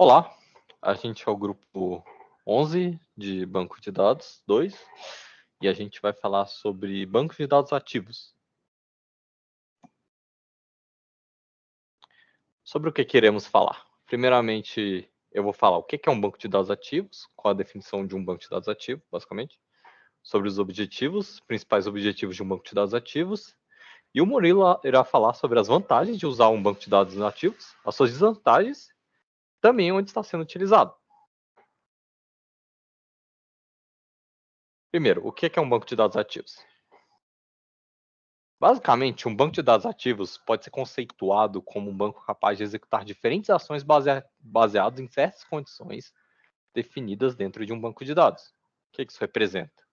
Olá, a gente é o grupo 11 de banco de dados 2 e a gente vai falar sobre bancos de dados ativos. Sobre o que queremos falar? Primeiramente, eu vou falar o que é um banco de dados ativos, qual a definição de um banco de dados ativo, basicamente, sobre os objetivos, principais objetivos de um banco de dados ativos, e o Murilo irá falar sobre as vantagens de usar um banco de dados ativos, as suas desvantagens, também onde está sendo utilizado. Primeiro, o que é um banco de dados ativos? Basicamente, um banco de dados ativos pode ser conceituado como um banco capaz de executar diferentes ações baseadas em certas condições definidas dentro de um banco de dados. O que isso representa?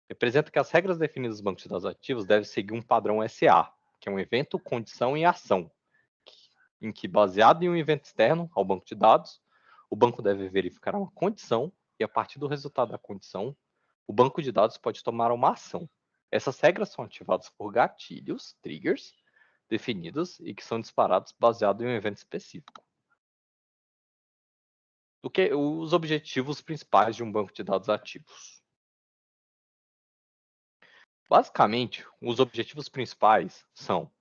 Representa que as regras definidas dos bancos de dados ativos devem seguir um padrão SA, que é um evento, condição e ação, em que, baseado em um evento externo ao banco de dados, o banco deve verificar uma condição e, a partir do resultado da condição, o banco de dados pode tomar uma ação. Essas regras são ativadas por gatilhos, triggers, definidos e que são disparados baseado em um evento específico. O que os objetivos principais de um banco de dados ativos? Basicamente, os objetivos principais são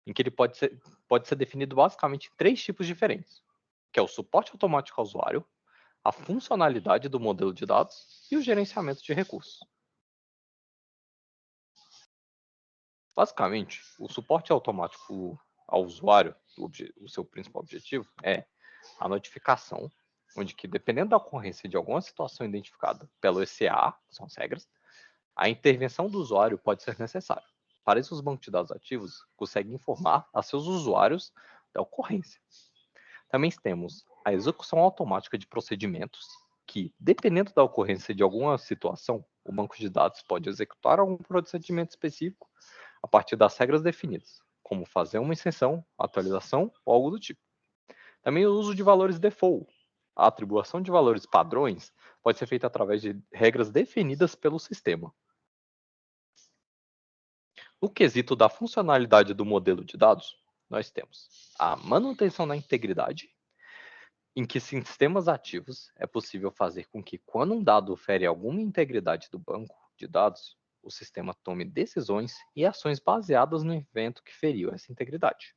em que ele pode ser definido basicamente em três tipos diferentes, que é o suporte automático ao usuário, a funcionalidade do modelo de dados e o gerenciamento de recursos. Basicamente, o suporte automático ao usuário, o seu principal objetivo é a notificação, onde que, dependendo da ocorrência de alguma situação identificada pelo ECA, que são as regras, a intervenção do usuário pode ser necessária. Para isso, os bancos de dados ativos conseguem informar a seus usuários da ocorrência. Também temos a execução automática de procedimentos, que, dependendo da ocorrência de alguma situação, o banco de dados pode executar algum procedimento específico a partir das regras definidas, como fazer uma extensão, atualização ou algo do tipo. Também o uso de valores default. A atribuição de valores padrões pode ser feita através de regras definidas pelo sistema. No quesito da funcionalidade do modelo de dados, nós temos a manutenção da integridade, em que sistemas ativos é possível fazer com que, quando um dado fere alguma integridade do banco de dados, o sistema tome decisões e ações baseadas no evento que feriu essa integridade.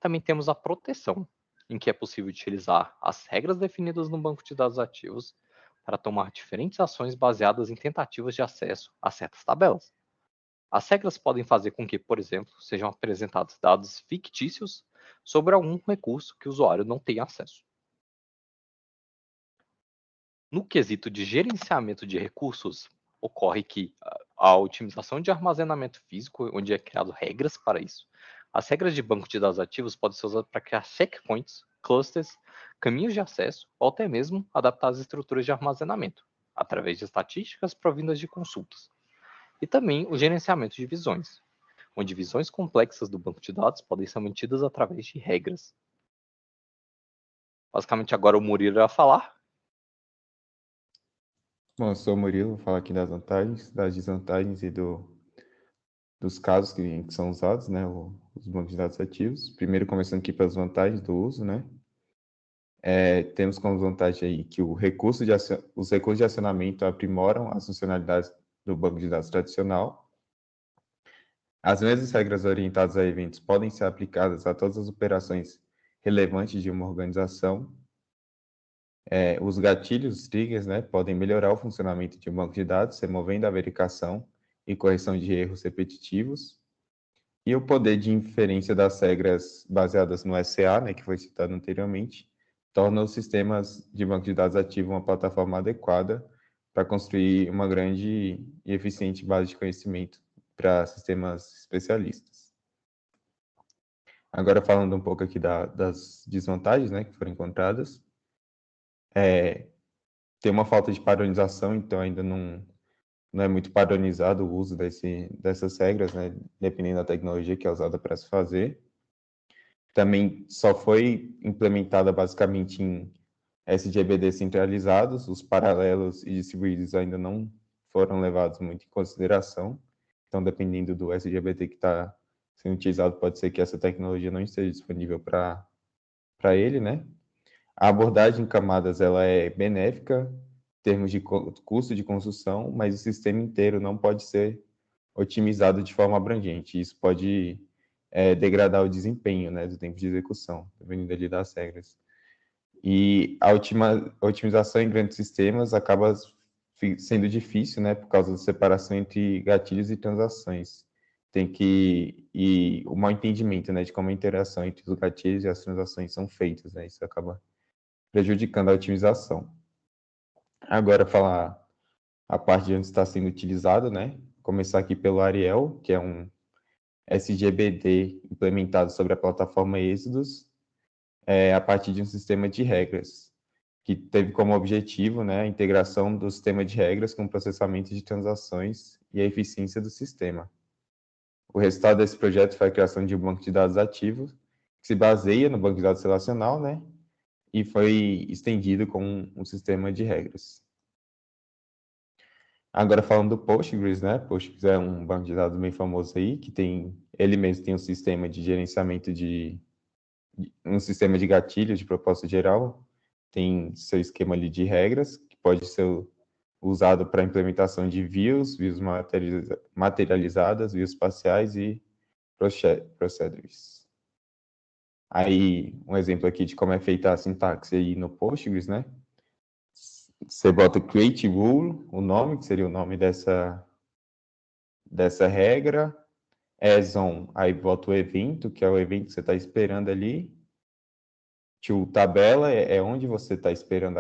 Também temos a proteção, em que é possível utilizar as regras definidas no banco de dados ativos para tomar diferentes ações baseadas em tentativas de acesso a certas tabelas. As regras podem fazer com que, por exemplo, sejam apresentados dados fictícios sobre algum recurso que o usuário não tenha acesso. No quesito de gerenciamento de recursos, ocorre que a otimização de armazenamento físico, onde é criado regras para isso. As regras de banco de dados ativos podem ser usadas para criar checkpoints, clusters, caminhos de acesso ou até mesmo adaptar as estruturas de armazenamento, através de estatísticas provindas de consultas. E também o gerenciamento de visões, onde visões complexas do banco de dados podem ser mantidas através de regras. Basicamente, agora o Murilo irá falar. Bom, eu sou o Murilo, vou falar aqui das vantagens, das desvantagens e dos casos que são usados, né, os bancos de dados ativos. Primeiro, começando aqui pelas vantagens do uso, né. Temos como vantagem aí que os recursos de acionamento aprimoram as funcionalidades do banco de dados tradicional. As mesmas regras orientadas a eventos podem ser aplicadas a todas as operações relevantes de uma organização. Os gatilhos, os triggers, né, podem melhorar o funcionamento de um banco de dados, removendo a verificação e correção de erros repetitivos. E o poder de inferência das regras baseadas no SA, né, que foi citado anteriormente, torna os sistemas de banco de dados ativos uma plataforma adequada para construir uma grande e eficiente base de conhecimento para sistemas especialistas. Agora, falando um pouco aqui das desvantagens, né, que foram encontradas, tem uma falta de padronização, então ainda não é muito padronizado o uso dessas regras, né, dependendo da tecnologia que é usada para se fazer. Também só foi implementada basicamente em SGBD centralizados, os paralelos e distribuídos ainda não foram levados muito em consideração. Então, dependendo do SGBD que está sendo utilizado, pode ser que essa tecnologia não esteja disponível para ele, né? A abordagem em camadas ela é benéfica em termos de custo de construção, mas o sistema inteiro não pode ser otimizado de forma abrangente. Isso pode degradar o desempenho, né, do tempo de execução, dependendo ali das regras. E a otimização em grandes sistemas acaba sendo difícil, né, por causa da separação entre gatilhos e transações. E o mau entendimento, né, de como a interação entre os gatilhos e as transações são feitas, né, isso acaba prejudicando a otimização. Agora, falar a parte de onde está sendo utilizado, né, começar aqui pelo Ariel, que é um SGBD implementado sobre a plataforma Exodus, a partir de um sistema de regras, que teve como objetivo, né, a integração do sistema de regras com o processamento de transações e a eficiência do sistema. O resultado desse projeto foi a criação de um banco de dados ativo, que se baseia no banco de dados relacional, né, e foi estendido com um sistema de regras. Agora falando do Postgres, né, Postgres é um banco de dados bem famoso aí, que ele mesmo tem um sistema de gerenciamento um sistema de gatilhos de propósito geral, tem seu esquema ali de regras, que pode ser usado para implementação de views materializadas, views espaciais e procedures. Aí, um exemplo aqui de como é feita a sintaxe aí no Postgres, né? Você bota create rule, o nome, que seria o nome dessa regra, as on, aí bota o evento, que é o evento que você está esperando ali, to tabela é onde você está esperando,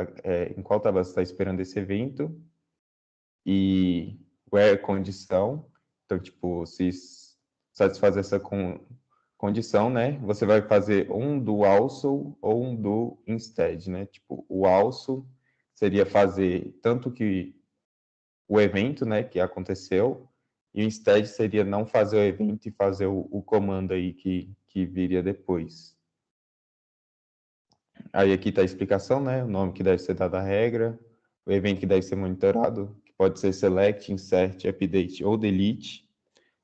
em qual tabela você está esperando esse evento, e where condição, então, tipo, se satisfazer essa condição, né, você vai fazer um do also ou um do instead, né, tipo, o also seria fazer tanto que o evento, né, que aconteceu, e o instead seria não fazer o evento e fazer o comando aí que viria depois. Aí aqui está a explicação, né? O nome que deve ser dado à regra, o evento que deve ser monitorado, que pode ser select, insert, update ou delete,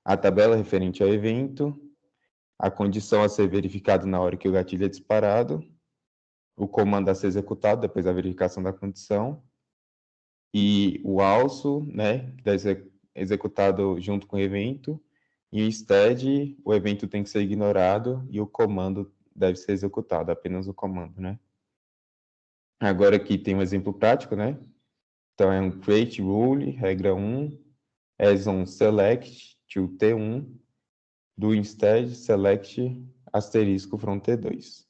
a tabela referente ao evento, a condição a ser verificada na hora que o gatilho é disparado, o comando a ser executado depois da verificação da condição, e o also, né? Que deve ser executado junto com o evento, e o instead, o evento tem que ser ignorado e o comando deve ser executado, apenas o comando, né? Agora aqui tem um exemplo prático, né? Então é um create rule, regra 1, as on select to T1, do instead select asterisco from T2.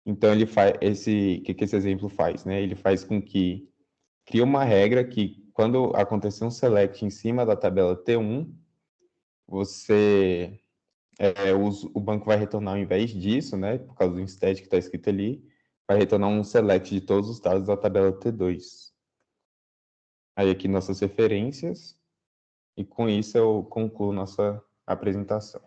Então ele faz que esse exemplo faz, né? Ele faz com que cria uma regra que quando acontecer um select em cima da tabela T1, você o banco vai retornar ao invés disso, né? Por causa do instead que está escrito ali, vai retornar um select de todos os dados da tabela T2. Aí aqui nossas referências, e com isso eu concluo nossa apresentação.